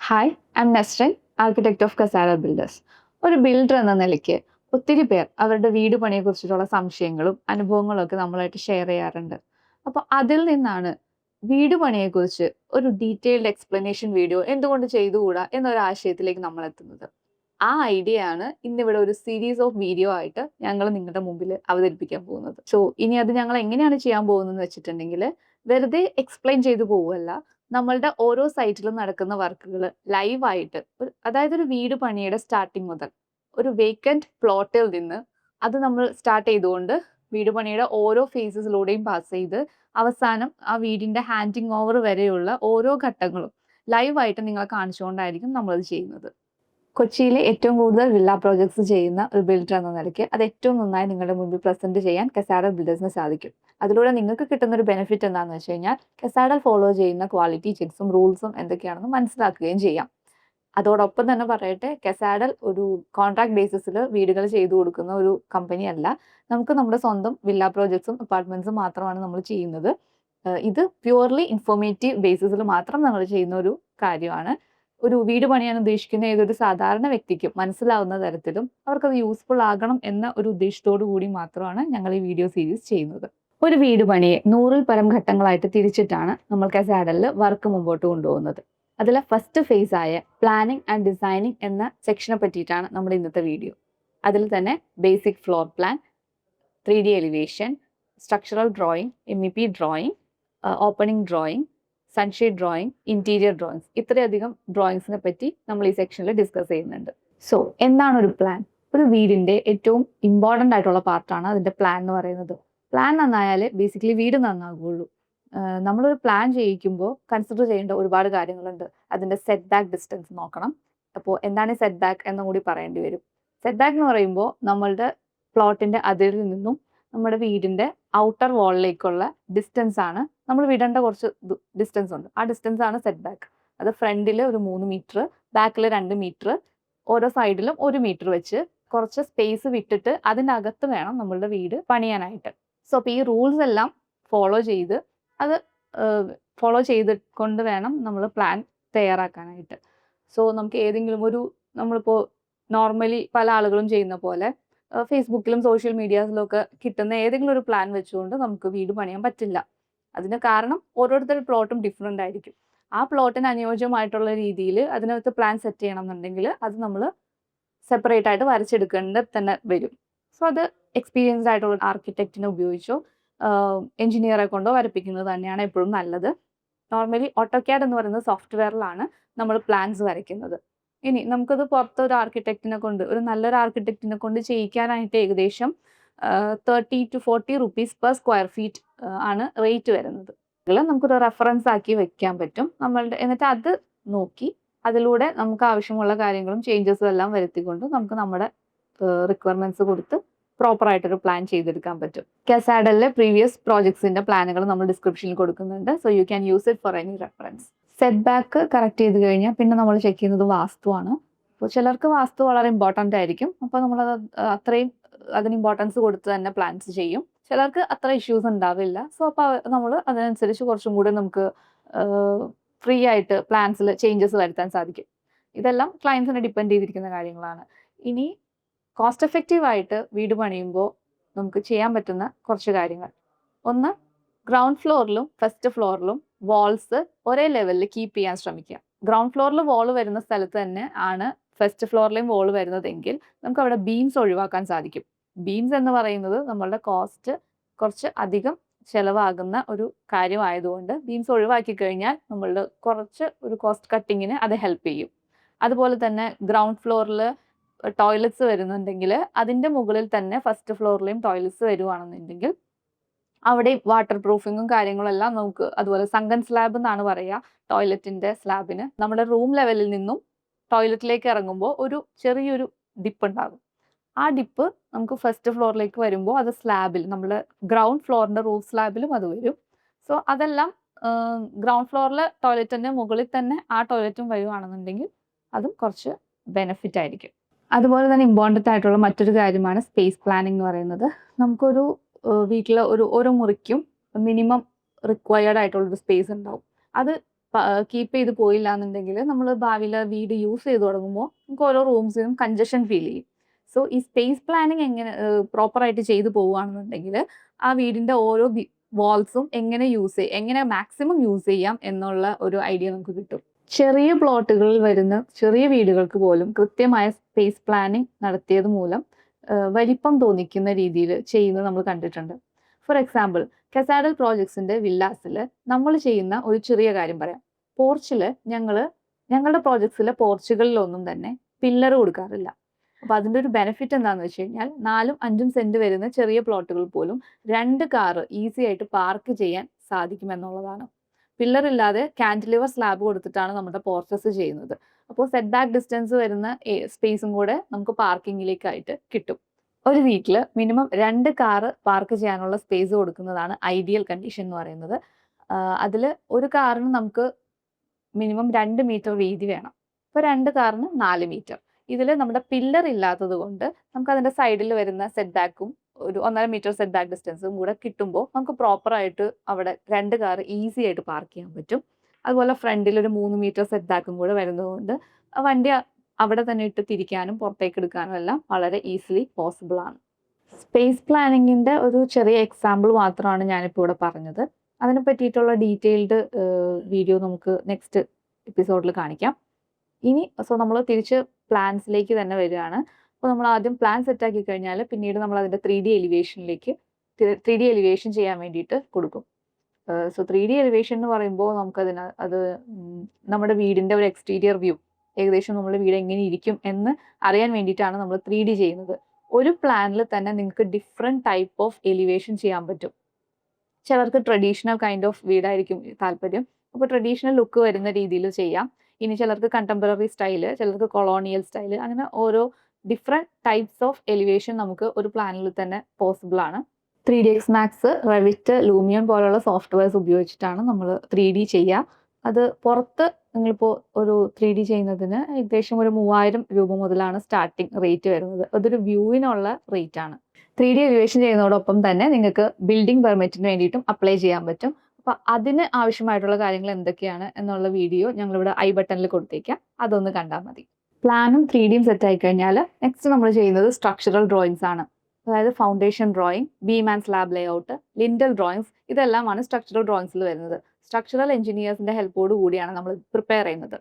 Hi, I am Nasrin, architect of Kasara builders. ഒരു builder എന്ന നിലയ്ക്ക് ഒത്തിരി പേർ അവരുടെ വീട് പണിയെക്കുറിച്ചിട്ടുള്ള സംശയങ്ങളും അനുഭവങ്ങളും ഒക്കെ നമ്മളായിട്ട് ഷെയർ ചെയ്യാറുണ്ട്. അപ്പോൾ അതിൽ നിന്നാണ് വീട് പണിയെക്കുറിച്ച് ഒരു ഡീറ്റെയിൽഡ് എക്സ്പ്ലനേഷൻ വീഡിയോ എന്തുകൊണ്ട് ചെയ്തുകൂടാ എന്നൊരു ആശയത്തിലേക്ക് നമ്മൾ എത്തുന്നത്. ആ ഐഡിയ ആണ് ഇന്നിവിടെ ഒരു സീരീസ് ഓഫ് വീഡിയോ ആയിട്ട് ഞങ്ങൾ നിങ്ങളുടെ മുമ്പിൽ അവതരിപ്പിക്കാൻ പോകുന്നത്. സോ ഇനി അത് ഞങ്ങൾ എങ്ങനെയാണ് ചെയ്യാൻ പോകുന്നതെന്ന് വെച്ചിട്ടുണ്ടെങ്കിൽ വെറുതെ എക്സ്പ്ലെയിൻ ചെയ്തു പോവുകയല്ല, നമ്മളുടെ ഓരോ സൈറ്റിലും നടക്കുന്ന വർക്കുകൾ ലൈവായിട്ട്, അതായത് ഒരു വീട് പണിയുടെ സ്റ്റാർട്ടിങ് മുതൽ ഒരു വേക്കന്റ് പ്ലോട്ടിൽ നിന്ന് അത് നമ്മൾ സ്റ്റാർട്ട് ചെയ്തുകൊണ്ട് വീട് പണിയുടെ ഓരോ ഫേസസിലൂടെയും പാസ് ചെയ്ത് അവസാനം ആ വീടിന്റെ ഹാൻഡിങ് ഓവർ വരെയുള്ള ഓരോ ഘട്ടങ്ങളും ലൈവായിട്ട് നിങ്ങളെ കാണിച്ചുകൊണ്ടായിരിക്കും നമ്മളത് ചെയ്യുന്നത്. കൊച്ചിയിലെ ഏറ്റവും കൂടുതൽ വില്ല പ്രോജക്ട്സ് ചെയ്യുന്ന ഒരു ബിൽഡർ എന്ന നിലയ്ക്ക് അത് ഏറ്റവും നന്നായി നിങ്ങളുടെ മുമ്പിൽ പ്രസന്റ് ചെയ്യാൻ കസാര ബിൽഡേഴ്സിന് സാധിക്കും. അതിലൂടെ നിങ്ങൾക്ക് കിട്ടുന്ന ഒരു ബെനിഫിറ്റ് എന്താണെന്ന് വെച്ച് കഴിഞ്ഞാൽ കസാര ഫോളോ ചെയ്യുന്ന ക്വാളിറ്റി ചെക്സും റൂൾസും എന്തൊക്കെയാണെന്ന് മനസ്സിലാക്കുകയും ചെയ്യാം. അതോടൊപ്പം തന്നെ പറയട്ടെ, കസാഡൽ ഒരു കോൺട്രാക്ട് ബേസിസിൽ വീടുകൾ ചെയ്തു കൊടുക്കുന്ന ഒരു കമ്പനി അല്ല. നമുക്ക് നമ്മുടെ സ്വന്തം വില്ല പ്രോജക്ട്സും അപ്പാർട്ട്മെന്റ്സും മാത്രമാണ് നമ്മൾ ചെയ്യുന്നത്. ഇത് പ്യുവർലി ഇൻഫോർമേറ്റീവ് ബേസിസിൽ മാത്രം നമ്മൾ ചെയ്യുന്ന ഒരു കാര്യമാണ്. ഒരു വീട് പണിയാൻ ഉദ്ദേശിക്കുന്ന ഏതൊരു സാധാരണ വ്യക്തിക്കും മനസ്സിലാവുന്ന തരത്തിലും അവർക്കത് യൂസ്ഫുൾ ആകണം എന്ന ഒരു ഉദ്ദേശത്തോടു കൂടി മാത്രമാണ് ഞങ്ങൾ ഈ വീഡിയോ സീരീസ് ചെയ്യുന്നത്. ഒരു വീട് പണിയെ 100-ൽ പരം ഘട്ടങ്ങളായിട്ട് തിരിച്ചിട്ടാണ് നമ്മൾ കസാഡലിൽ വർക്ക് മുമ്പോട്ട് കൊണ്ടുപോകുന്നത്. അതിലെ ഫസ്റ്റ് ഫേസ് ആയ പ്ലാനിംഗ് ആൻഡ് ഡിസൈനിങ് എന്ന സെക്ഷനെ പറ്റിയിട്ടാണ് നമ്മുടെ ഇന്നത്തെ വീഡിയോ. അതിൽ തന്നെ basic floor plan, 3D elevation, structural drawing, MEP drawing, opening drawing, sunshade drawing, interior drawings, ഇത്രയധികം ഡ്രോയിങ്സിനെ പറ്റി നമ്മൾ ഈ സെക്ഷനിൽ ഡിസ്കസ് ചെയ്യുന്നുണ്ട്. സോ എന്താണ് ഒരു പ്ലാൻ? ഒരു വീടിന്റെ ഏറ്റവും ഇമ്പോർട്ടൻ്റ് ആയിട്ടുള്ള പാർട്ടാണ് അതിന്റെ പ്ലാൻ എന്ന് പറയുന്നത്. പ്ലാൻ നന്നായാലേ ബേസിക്കലി വീട് നന്നാകുള്ളൂ. നമ്മളൊരു പ്ലാൻ ചെയ്യിക്കുമ്പോൾ കൺസിഡർ ചെയ്യേണ്ട ഒരുപാട് കാര്യങ്ങളുണ്ട്. അതിന്റെ സെറ്റ് ബാക്ക് ഡിസ്റ്റൻസ് നോക്കണം. അപ്പോൾ എന്താണ് സെറ്റ് ബാക്ക് എന്നും കൂടി പറയേണ്ടി വരും. സെറ്റ് ബാക്ക് എന്ന് പറയുമ്പോൾ നമ്മളുടെ പ്ലോട്ടിന്റെ അതിരിൽ നിന്നും നമ്മുടെ വീടിന്റെ ഔട്ടർ വാളിലേക്കുള്ള ഡിസ്റ്റൻസ് ആണ്. നമ്മൾ വിടേണ്ട കുറച്ച് ഡിസ്റ്റൻസ് ഉണ്ട്. ആ ഡിസ്റ്റൻസ് ആണ് സെറ്റ് ബാക്ക്. അത് ഫ്രണ്ടിൽ ഒരു 3 മീറ്റർ, ബാക്കിൽ 2 മീറ്റർ, ഓരോ സൈഡിലും 1 മീറ്റർ വെച്ച് കുറച്ച് സ്പേസ് വിട്ടിട്ട് അതിനകത്ത് വേണം നമ്മളുടെ വീട് പണിയാനായിട്ട്. സോ അപ്പോൾ ഈ റൂൾസ് എല്ലാം ഫോളോ ചെയ്ത് അത് ഫോളോ ചെയ്തുകൊണ്ട് വേണം നമ്മൾ പ്ലാൻ തയ്യാറാക്കാനായിട്ട്. സോ നമുക്ക് ഏതെങ്കിലും ഒരു, നമ്മളിപ്പോൾ നോർമലി പല ആളുകളും ചെയ്യുന്ന പോലെ ഫേസ്ബുക്കിലും സോഷ്യൽ മീഡിയാസിലും ഒക്കെ കിട്ടുന്ന ഏതെങ്കിലും ഒരു പ്ലാൻ വെച്ചുകൊണ്ട് നമുക്ക് വീട് പണിയാൻ പറ്റില്ല. അതിന് കാരണം ഓരോരുത്തരുടെ പ്ലോട്ടും ഡിഫറെൻ്റ് ആയിരിക്കും. ആ പ്ലോട്ടിന് അനുയോജ്യമായിട്ടുള്ള രീതിയിൽ അതിനകത്ത് പ്ലാൻ സെറ്റ് ചെയ്യണം എന്നുണ്ടെങ്കിൽ അത് നമ്മൾ സെപ്പറേറ്റ് ആയിട്ട് വരച്ചെടുക്കേണ്ട തന്നെ വരും. സോ അത് എക്സ്പീരിയൻസ്ഡ് ആയിട്ടുള്ള ആർക്കിടെക്റ്റിനെ ഉപയോഗിച്ചോ എഞ്ചിനീയറെ കൊണ്ടോ വരപ്പിക്കുന്നത് തന്നെയാണ് എപ്പോഴും നല്ലത്. നോർമലി ഓട്ടോക്യാഡ് എന്ന് പറയുന്ന സോഫ്റ്റ്വെയറിലാണ് നമ്മൾ പ്ലാൻസ് വരയ്ക്കുന്നത്. ഇനി നമുക്കത് പുറത്തൊരു ആർക്കിടെക്റ്റിനെ കൊണ്ട്, ഒരു നല്ലൊരു ആർക്കിടെക്റ്റിനെ കൊണ്ട് ചെയ്യിക്കാനായിട്ട് ഏകദേശം 30 to 40 rupees per square feet ആണ് റേറ്റ് വരുന്നത്. നമുക്കൊരു റെഫറൻസ് ആക്കി വെക്കാൻ പറ്റും നമ്മളുടെ. എന്നിട്ട് അത് നോക്കി അതിലൂടെ നമുക്ക് ആവശ്യമുള്ള കാര്യങ്ങളും ചേഞ്ചസും എല്ലാം വരുത്തിക്കൊണ്ട് നമുക്ക് നമ്മുടെ റിക്വയർമെന്റ്സ് കൊടുത്ത് പ്രോപ്പർ ആയിട്ടൊരു പ്ലാൻ ചെയ്തെടുക്കാൻ പറ്റും. കസാഡലിലെ പ്രീവിയസ് പ്രോജക്ട്സിന്റെ പ്ലാനുകൾ നമ്മൾ ഡിസ്ക്രിപ്ഷനിൽ കൊടുക്കുന്നുണ്ട്. So you can use it for any reference. Set back correct ചെയ്ത് കഴിഞ്ഞാൽ പിന്നെ നമ്മൾ ചെക്ക് ചെയ്യുന്നത് വാസ്തുവാണ്. അപ്പോൾ ചിലർക്ക് വാസ്തു വളരെ ഇമ്പോർട്ടൻ്റ് ആയിരിക്കും. അപ്പോൾ നമ്മളത് അത്രയും അതിന് ഇമ്പോർട്ടൻസ് കൊടുത്ത് തന്നെ പ്ലാൻസ് ചെയ്യും. ചിലർക്ക് അത്ര ഇഷ്യൂസ് ഉണ്ടാവില്ല. സോ അപ്പോൾ നമ്മൾ അതിനനുസരിച്ച് കുറച്ചും കൂടി നമുക്ക് ഫ്രീ ആയിട്ട് പ്ലാൻസിൽ ചേഞ്ചസ് വരുത്താൻ സാധിക്കും. ഇതെല്ലാം ക്ലയൻസിനെ ഡിപ്പെൻഡ് ചെയ്തിരിക്കുന്ന കാര്യങ്ങളാണ്. ഇനി കോസ്റ്റ് എഫക്റ്റീവ് ആയിട്ട് വീട് പണിയുമ്പോൾ നമുക്ക് ചെയ്യാൻ പറ്റുന്ന കുറച്ച് കാര്യങ്ങൾ. ഒന്ന്, ഗ്രൗണ്ട് ഫ്ലോറിലും ഫസ്റ്റ് ഫ്ലോറിലും വാൾസ് ഒരേ ലെവലിൽ കീപ്പ് ചെയ്യാൻ ശ്രമിക്കുക. ഗ്രൗണ്ട് ഫ്ലോറിൽ വാൾ വരുന്ന സ്ഥലത്ത് തന്നെ ആണ് ഫസ്റ്റ് ഫ്ലോറിലെയും വാൾ വരുന്നതെങ്കിൽ നമുക്ക് അവിടെ ബീംസ് ഒഴിവാക്കാൻ സാധിക്കും. ബീംസ് എന്ന് പറയുന്നത് നമ്മളുടെ കോസ്റ്റ് കുറച്ച് അധികം ചിലവാകുന്ന ഒരു കാര്യമായതുകൊണ്ട് ബീംസ് ഒഴിവാക്കി കഴിഞ്ഞാൽ നമ്മളുടെ കുറച്ച് ഒരു കോസ്റ്റ് കട്ടിങ്ങിന് അത് ഹെൽപ്പ് ചെയ്യും. അതുപോലെ തന്നെ ഗ്രൗണ്ട് ഫ്ലോറിൽ ടോയ്ലറ്റ്സ് വരുന്നുണ്ടെങ്കിൽ അതിൻ്റെ മുകളിൽ തന്നെ ഫസ്റ്റ് ഫ്ലോറിലെയും ടോയ്ലറ്റ്സ് വരുവാണെന്നുണ്ടെങ്കിൽ അവിടെ വാട്ടർ പ്രൂഫിങ്ങും കാര്യങ്ങളെല്ലാം നമുക്ക്, അതുപോലെ സങ്കൻ സ്ലാബ് എന്നാണ് പറയുക ടോയ്ലറ്റിന്റെ സ്ലാബിന്. നമ്മുടെ റൂം ലെവലിൽ നിന്നും ടോയ്ലറ്റിലേക്ക് ഇറങ്ങുമ്പോൾ ഒരു ചെറിയൊരു ഡിപ്പ് ഉണ്ടാകും. ആ ഡിപ്പ് നമുക്ക് ഫസ്റ്റ് ഫ്ലോറിലേക്ക് വരുമ്പോൾ അത് സ്ലാബിൽ, നമ്മുടെ ഗ്രൗണ്ട് ഫ്ലോറിന്റെ റൂഫ് സ്ലാബിലും അത് വരും. സോ അതെല്ലാം ഗ്രൗണ്ട് ഫ്ലോറിലെ ടോയ്ലറ്റിന്റെ മുകളിൽ തന്നെ ആ ടോയ്ലറ്റും വരുവാണെന്നുണ്ടെങ്കിൽ അതും കുറച്ച് ബെനിഫിറ്റ് ആയിരിക്കും. അതുപോലെ തന്നെ ഇമ്പോർട്ടൻ്റ് ആയിട്ടുള്ള മറ്റൊരു കാര്യമാണ് സ്പേസ് പ്ലാനിംഗ് എന്ന് പറയുന്നത്. നമുക്കൊരു വീട്ടിലെ ഓരോ മുറിക്കും മിനിമം റിക്വയർഡ് ആയിട്ടുള്ളൊരു സ്പേസ് ഉണ്ടാവും. അത് കീപ്പ് ചെയ്ത് പോയില്ല എന്നുണ്ടെങ്കിൽ നമ്മൾ ഭാവിയിൽ വീട് യൂസ് ചെയ്ത് തുടങ്ങുമ്പോൾ നമുക്ക് ഓരോ റൂംസിനും കൺജഷൻ ഫീൽ ചെയ്യും. സോ ഈ സ്പേസ് പ്ലാനിങ് എങ്ങനെ പ്രോപ്പറായിട്ട് ചെയ്തു പോവുകയാണെന്നുണ്ടെങ്കിൽ ആ വീടിന്റെ ഓരോ വാൾസും എങ്ങനെ മാക്സിമം യൂസ് ചെയ്യാം എന്നുള്ള ഒരു ഐഡിയ നമുക്ക് കിട്ടും. ചെറിയ പ്ലോട്ടുകളിൽ വരുന്ന ചെറിയ വീടുകൾക്ക് പോലും കൃത്യമായ സ്പേസ് പ്ലാനിങ് നടത്തിയത് മൂലം വലിപ്പം തോന്നിക്കുന്ന രീതിയിൽ ചെയ്യുന്നത് നമ്മൾ കണ്ടിട്ടുണ്ട്. ഫോർ എക്സാമ്പിൾ, കസാഡൽ പ്രോജക്ട്സിന്റെ വില്ലാസിൽ നമ്മൾ ചെയ്യുന്ന ഒരു ചെറിയ കാര്യം പറയാം. പോർച്ചിൽ ഞങ്ങളുടെ പ്രോജക്ട്സിലെ പോർച്ചുകളിലൊന്നും തന്നെ പില്ലർ കൊടുക്കാറില്ല. അപ്പൊ അതിന്റെ ഒരു ബെനിഫിറ്റ് എന്താണെന്ന് വെച്ച് കഴിഞ്ഞാൽ 4-5 സെന്റ് വരുന്ന ചെറിയ പ്ലോട്ടുകൾ പോലും 2 കാർ ഈസി ആയിട്ട് പാർക്ക് ചെയ്യാൻ സാധിക്കും എന്നുള്ളതാണ്. പില്ലർ ഇല്ലാതെ കാന്റിലിവർ സ്ലാബ് കൊടുത്തിട്ടാണ് നമ്മുടെ പോർച്ചസ് ചെയ്യുന്നത്. അപ്പോൾ സെറ്റ് ബാക്ക് ഡിസ്റ്റൻസ് വരുന്ന സ്പേസും കൂടെ നമുക്ക് പാർക്കിങ്ങിലേക്കായിട്ട് കിട്ടും. ഒരു വീട്ടിൽ മിനിമം 2 കാറ് പാർക്ക് ചെയ്യാനുള്ള സ്പേസ് കൊടുക്കുന്നതാണ് ഐഡിയൽ കണ്ടീഷൻ എന്ന് പറയുന്നത്. അതിൽ ഒരു കാറിന് നമുക്ക് മിനിമം 2 മീറ്റർ വീതി വേണം. അപ്പോൾ 2 കാറിന് 4 മീറ്റർ. ഇതിൽ നമ്മുടെ പില്ലർ ഇല്ലാത്തത് കൊണ്ട് നമുക്ക് അതിന്റെ സൈഡിൽ വരുന്ന സെറ്റ് ബാക്കും ഒരു 1.5 മീറ്റർ സെറ്റ് ബാക്ക് ഡിസ്റ്റൻസും കൂടെ കിട്ടുമ്പോൾ നമുക്ക് പ്രോപ്പറായിട്ട് അവിടെ 2 കാർ ഈസി ആയിട്ട് പാർക്ക് ചെയ്യാൻ പറ്റും. അതുപോലെ ഫ്രണ്ടിൽ ഒരു 3 മീറ്റർ സെറ്റ് ബാക്കും കൂടെ വരുന്നതുകൊണ്ട് വണ്ടി അവിടെ തന്നെ ഇട്ട് തിരിക്കാനും പുറത്തേക്ക് എടുക്കാനും എല്ലാം വളരെ ഈസിലി പോസിബിൾ ആണ്. സ്പേസ് പ്ലാനിങ്ങിന്റെ ഒരു ചെറിയ എക്സാമ്പിൾ മാത്രമാണ് ഞാനിപ്പോൾ ഇവിടെ പറഞ്ഞത്. അതിനെ പറ്റിയിട്ടുള്ള ഡീറ്റെയിൽഡ് വീഡിയോ നമുക്ക് നെക്സ്റ്റ് എപ്പിസോഡിൽ കാണിക്കാം. ഇനി നമ്മൾ തിരിച്ച് പ്ലാൻസിലേക്ക് തന്നെ വരികയാണ്. അപ്പോൾ നമ്മൾ ആദ്യം പ്ലാൻ സെറ്റാക്കി കഴിഞ്ഞാൽ പിന്നീട് നമ്മൾ അതിൻ്റെ 3D എലിവേഷൻ ചെയ്യാൻ വേണ്ടിയിട്ട് കൊടുക്കും. 3D എലിവേഷൻ എന്ന് പറയുമ്പോൾ അത് നമ്മുടെ വീടിൻ്റെ ഒരു എക്സ്റ്റീരിയർ വ്യൂ, ഏകദേശം നമ്മുടെ വീട് എങ്ങനെ ഇരിക്കും എന്ന് അറിയാൻ വേണ്ടിയിട്ടാണ് നമ്മൾ 3D ചെയ്യുന്നത്. ഒരു പ്ലാനിൽ തന്നെ നിങ്ങൾക്ക് ഡിഫറെൻറ്റ് ടൈപ്പ് ഓഫ് എലിവേഷൻ ചെയ്യാൻ പറ്റും. ചിലർക്ക് ട്രഡീഷണൽ കൈൻഡ് ഓഫ് വീടായിരിക്കും താല്പര്യം, അപ്പോൾ ട്രഡീഷണൽ ലുക്ക് വരുന്ന രീതിയിൽ ചെയ്യാം. ഇനി ചിലർക്ക് കണ്ടംപററി സ്റ്റൈല്, ചിലർക്ക് കൊളോണിയൽ സ്റ്റൈല്, അങ്ങനെ ഓരോ ഡിഫറെൻറ്റ് ടൈപ്സ് ഓഫ് എലിവേഷൻ നമുക്ക് ഒരു പ്ലാനിൽ തന്നെ പോസിബിൾ ആണ്. 3ds Max, Revit, Lumion പോലുള്ള സോഫ്റ്റ്വെയർസ് ഉപയോഗിച്ചിട്ടാണ് നമ്മൾ 3D ചെയ്യുക. അത് പുറത്ത് നിങ്ങളിപ്പോൾ ഒരു 3D ചെയ്യുന്നതിന് ഏകദേശം ഒരു 3000 രൂപ മുതലാണ് സ്റ്റാർട്ടിങ് റേറ്റ് വരുന്നത്. അതൊരു വ്യൂവിനുള്ള റേറ്റ് ആണ്. 3D എലിവേഷൻ ചെയ്യുന്നതോടൊപ്പം തന്നെ നിങ്ങൾക്ക് ബിൽഡിംഗ് പെർമിറ്റിന് വേണ്ടിയിട്ടും അപ്ലൈ ചെയ്യാൻ പറ്റും. അപ്പോൾ അതിന് ആവശ്യമായിട്ടുള്ള കാര്യങ്ങൾ എന്തൊക്കെയാണ് എന്നുള്ള വീഡിയോ ഞങ്ങളിവിടെ ഐ ബട്ടണിൽ കൊടുത്തേക്കാം, അതൊന്ന് കണ്ടാൽ മതി. പ്ലാനും 3Dയും സെറ്റ് ആയി കഴിഞ്ഞാൽ നെക്സ്റ്റ് നമ്മൾ ചെയ്യുന്നത് സ്ട്രക്ചറൽ ഡ്രോയിങ്സ് ആണ്. അതായത് foundation drawing, beam and slab layout, lintel drawings, ഇതെല്ലാമാണ് സ്ട്രക്ചറൽ ഡ്രോയിങ്സിൽ വരുന്നത്. സ്ട്രക്ചറൽ എഞ്ചിനീയേഴ്സിന്റെ ഹെൽപ്പോട് കൂടിയാണ് നമ്മൾ പ്രിപ്പയർ ചെയ്യുന്നത്.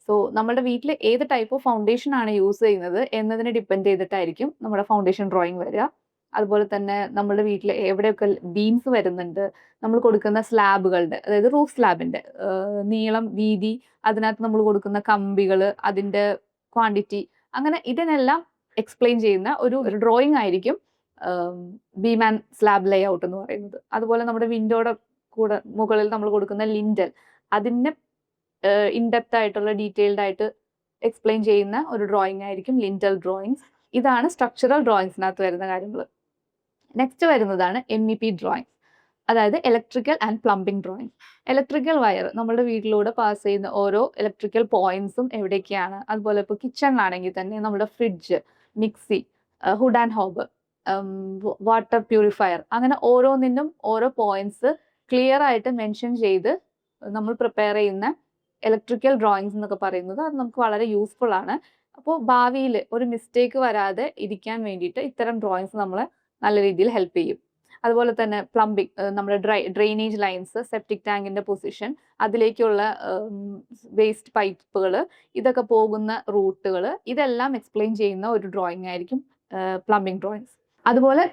സോ നമ്മുടെ വീട്ടിൽ ഏത് ടൈപ്പ് ഓഫ് ഫൗണ്ടേഷൻ ആണ് യൂസ് ചെയ്യുന്നത് എന്നതിനെ ഡിപ്പെൻഡ് ചെയ്തിട്ടായിരിക്കും നമ്മുടെ ഫൗണ്ടേഷൻ ഡ്രോയിങ് വരിക. അതുപോലെ തന്നെ നമ്മുടെ വീട്ടിൽ എവിടെയൊക്കെ ബീംസ് വരുന്നുണ്ട്, നമ്മൾ കൊടുക്കുന്ന സ്ലാബുകളുടെ, അതായത് റൂഫ് സ്ലാബിന്റെ നീളം, വീതി, അതിനകത്ത് നമ്മൾ കൊടുക്കുന്ന കമ്പികൾ, അതിന്റെ ക്വാണ്ടിറ്റി, അങ്ങനെ ഇതിനെല്ലാം എക്സ്പ്ലെയിൻ ചെയ്യുന്ന ഒരു ഡ്രോയിങ് ആയിരിക്കും beam and slab Leh out എന്ന് പറയുന്നത്. അതുപോലെ നമ്മുടെ വിൻഡോയുടെ കൂടെ മുകളിൽ നമ്മൾ കൊടുക്കുന്ന ലിൻഡൽ, അതിനെ ഇൻഡെപ്ത് ആയിട്ടുള്ള ഡീറ്റെയിൽഡ് ആയിട്ട് എക്സ്പ്ലെയിൻ ചെയ്യുന്ന ഒരു ഡ്രോയിങ് ആയിരിക്കും ലിൻഡൽ ഡ്രോയിങ്സ്. ഇതാണ് സ്ട്രക്ചറൽ ഡ്രോയിങ്സിനകത്ത് വരുന്ന കാര്യങ്ങൾ. നെക്സ്റ്റ് വരുന്നതാണ് MEP ഡ്രോയിങ്സ്, അതായത് electrical and plumbing drawing. Electrical wire നമ്മുടെ വീട്ടിലൂടെ പാസ് ചെയ്യുന്ന ഓരോ ഇലക്ട്രിക്കൽ പോയിന്റ്സും എവിടേക്കാണ്, അതുപോലെ ഇപ്പോൾ കിച്ചണിലാണെങ്കിൽ തന്നെ നമ്മുടെ fridge, mixie, hood and hob, water purifier, അങ്ങനെ ഓരോന്നിനും ഓരോ പോയിന്റ്സ് ക്ലിയർ ആയിട്ട് മെൻഷൻ ചെയ്ത് നമ്മൾ പ്രിപ്പയർ ചെയ്യുന്ന ഇലക്ട്രിക്കൽ ഡ്രോയിങ്സ് എന്നൊക്കെ പറയുന്നത് അത് നമുക്ക് വളരെ യൂസ്ഫുൾ ആണ്. അപ്പോൾ ഭാവിയിൽ ഒരു മിസ്റ്റേക്ക് വരാതെ ഇരിക്കാൻ വേണ്ടിയിട്ട് ഇത്തരം ഡ്രോയിങ്സ് നമ്മളെ നല്ല രീതിയിൽ ഹെൽപ്പ് ചെയ്യും. അതുപോലെ തന്നെ പ്ലംബിംഗ്, നമ്മുടെ ഡ്രെയിനേജ് ലൈൻസ്, സെപ്റ്റിക് ടാങ്കിന്റെ പൊസിഷൻ, അതിലേക്കുള്ള വേസ്റ്റ് പൈപ്പുകൾ, ഇതൊക്കെ പോകുന്ന റൂട്ടുകൾ, ഇതെല്ലാം എക്സ്പ്ലെയിൻ ചെയ്യുന്ന ഒരു ഡ്രോയിങ് ആയിരിക്കും പ്ലംബിംഗ് ഡ്രോയിങ്സ്. അതുപോലെ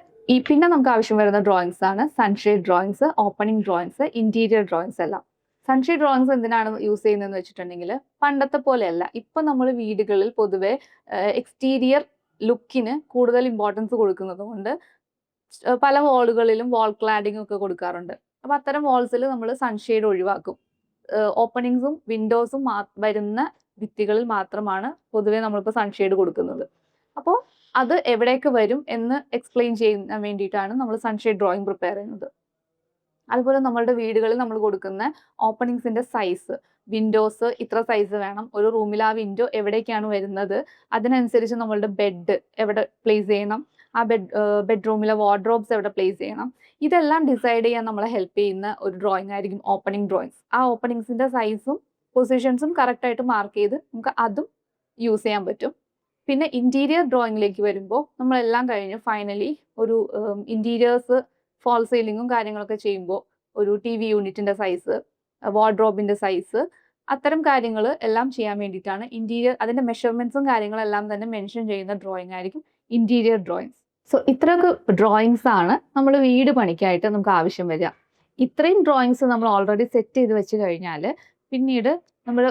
പിന്നെ നമുക്ക് ആവശ്യം വരുന്ന ഡ്രോയിങ്സ് ആണ് sunshade drawings, opening drawings, interior drawings എല്ലാം. സൺഷെയ്ഡ് ഡ്രോയിങ്സ് എന്തിനാണ് യൂസ് ചെയ്യുന്നതെന്ന് വെച്ചിട്ടുണ്ടെങ്കിൽ പണ്ടത്തെ പോലെയല്ല, ഇപ്പൊ നമ്മൾ വീടുകളിൽ പൊതുവെ എക്സ്റ്റീരിയർ ലുക്കിന് കൂടുതൽ ഇമ്പോർട്ടൻസ് കൊടുക്കുന്നത് കൊണ്ട് പല വാളുകളിലും വാൾ ക്ലാഡിംഗ് ഒക്കെ കൊടുക്കാറുണ്ട്. അപ്പൊ അത്തരം വാൾസിൽ നമ്മൾ സൺഷെയ്ഡ് ഒഴിവാക്കും. ഓപ്പണിങ്സും വിൻഡോസും വരുന്ന ഭിത്തികളിൽ മാത്രമാണ് പൊതുവെ നമ്മളിപ്പോൾ സൺഷെയ്ഡ് കൊടുക്കുന്നത്. അപ്പോൾ അത് എവിടേക്ക് വരും എന്ന് എക്സ്പ്ലെയിൻ ചെയ്യാൻ വേണ്ടിയിട്ടാണ് നമ്മൾ സൺഷെയ്ഡ് ഡ്രോയിങ് പ്രിപ്പയർ ചെയ്യുന്നത്. അതുപോലെ നമ്മളുടെ വീടുകളിൽ നമ്മൾ കൊടുക്കുന്ന ഓപ്പണിങ്സിന്റെ സൈസ്, വിൻഡോസ് ഇത്ര സൈസ് വേണം, ഒരു റൂമിൽ ആ വിൻഡോ എവിടേക്കാണ് വരുന്നത്, അതിനനുസരിച്ച് നമ്മളുടെ ബെഡ് എവിടെ പ്ലേസ് ചെയ്യണം, ആ ബെഡ്റൂമിലെ വാർഡ്രോബ്സ് എവിടെ പ്ലേസ് ചെയ്യണം, ഇതെല്ലാം ഡിസൈഡ് ചെയ്യാൻ നമ്മളെ ഹെൽപ്പ് ചെയ്യുന്ന ഒരു ഡ്രോയിങ് ആയിരിക്കും ഓപ്പണിംഗ് ഡ്രോയിങ്സ്. ആ ഓപ്പണിങ്സിന്റെ സൈസും പൊസിഷൻസും കറക്റ്റ് ആയിട്ട് മാർക്ക് ചെയ്ത് നമുക്ക് അതും യൂസ് ചെയ്യാൻ പറ്റും. പിന്നെ ഇന്റീരിയർ ഡ്രോയിങ്ങിലേക്ക് വരുമ്പോൾ നമ്മളെല്ലാം കഴിഞ്ഞ് ഫൈനലി ഒരു ഇന്റീരിയേഴ്സ് ഫോൾ സീലിങ്ങും കാര്യങ്ങളൊക്കെ ചെയ്യുമ്പോൾ ഒരു TV യൂണിറ്റിന്റെ സൈസ്, വാർഡ്രോബിന്റെ സൈസ്, അത്തരം കാര്യങ്ങൾ എല്ലാം ചെയ്യാൻ വേണ്ടിയിട്ടാണ് ഇന്റീരിയർ, അതിന്റെ മെഷർമെന്റ്സും കാര്യങ്ങളെല്ലാം തന്നെ മെൻഷൻ ചെയ്യുന്ന ഡ്രോയിങ് ആയിരിക്കും ഇന്റീരിയർ ഡ്രോയിങ്സ്. സോ ഇത്രയൊക്കെ ഡ്രോയിങ്സ് ആണ് നമ്മൾ വീട് പണിക്കായിട്ട് നമുക്ക് ആവശ്യം വരിക. ഇത്രയും ഡ്രോയിങ്സ് നമ്മൾ ഓൾറെഡി സെറ്റ് ചെയ്ത് വെച്ച് കഴിഞ്ഞാൽ പിന്നീട് നമ്മൾ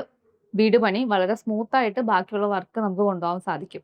വീട് പണി വളരെ സ്മൂത്ത് ആയിട്ട് ബാക്കിയുള്ള വർക്ക് നമുക്ക് കൊണ്ടുപോകാൻ സാധിക്കും.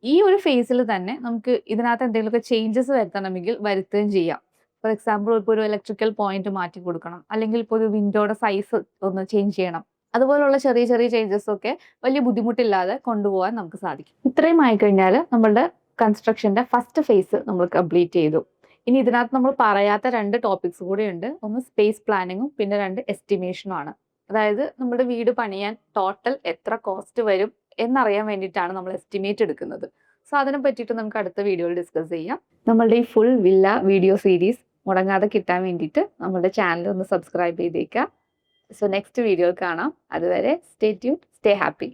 ഈ ഒരു ഫേസിൽ തന്നെ നമുക്ക് ഇതിനകത്ത് എന്തെങ്കിലുമൊക്കെ ചേഞ്ചസ് വരുത്തണമെങ്കിൽ വരുത്തുകയും ചെയ്യാം. ഫോർ എക്സാമ്പിൾ ഇപ്പോൾ ഒരു ഇലക്ട്രിക്കൽ പോയിന്റ് മാറ്റി കൊടുക്കണം, അല്ലെങ്കിൽ ഇപ്പോൾ ഒരു വിൻഡോയുടെ സൈസ് ഒന്ന് ചേഞ്ച് ചെയ്യണം. അതുപോലുള്ള ചെറിയ ചെറിയ ചേഞ്ചസ് ഒക്കെ വലിയ ബുദ്ധിമുട്ടില്ലാതെ കൊണ്ടുപോകാൻ നമുക്ക് സാധിക്കും. ഇത്രയും ആയിക്കഴിഞ്ഞാൽ നമ്മളുടെ കൺസ്ട്രക്ഷന്റെ ഫസ്റ്റ് ഫേസ് നമ്മൾ കംപ്ലീറ്റ് ചെയ്തു. ഇനി ഇതിനകത്ത് നമ്മൾ പറയാത്ത 2 ടോപ്പിക്സ് കൂടെ ഉണ്ട്. ഒന്ന് സ്പേസ് പ്ലാനിങ്ങും പിന്നെ 2 എസ്റ്റിമേഷനും ആണ്. അതായത് നമ്മുടെ വീട് പണിയാൻ ടോട്ടൽ എത്ര കോസ്റ്റ് വരും എന്നറിയാൻ വേണ്ടിയിട്ടാണ് നമ്മൾ എസ്റ്റിമേറ്റ് എടുക്കുന്നത്. സോ അതിനെ പറ്റിയിട്ട് നമുക്ക് അടുത്ത വീഡിയോയിൽ ഡിസ്കസ് ചെയ്യാം. നമ്മളുടെ ഈ ഫുൾ വില്ല വീഡിയോ സീരീസ് മുടങ്ങാതെ കിട്ടാൻ വേണ്ടിയിട്ട് നമ്മുടെ ചാനൽ ഒന്ന് സബ്സ്ക്രൈബ് ചെയ്തേക്കുക. സോ നെക്സ്റ്റ് വീഡിയോയിൽ കാണാം. അതുവരെ സ്റ്റേ ട്യൂൺ, സ്റ്റേ ഹാപ്പി.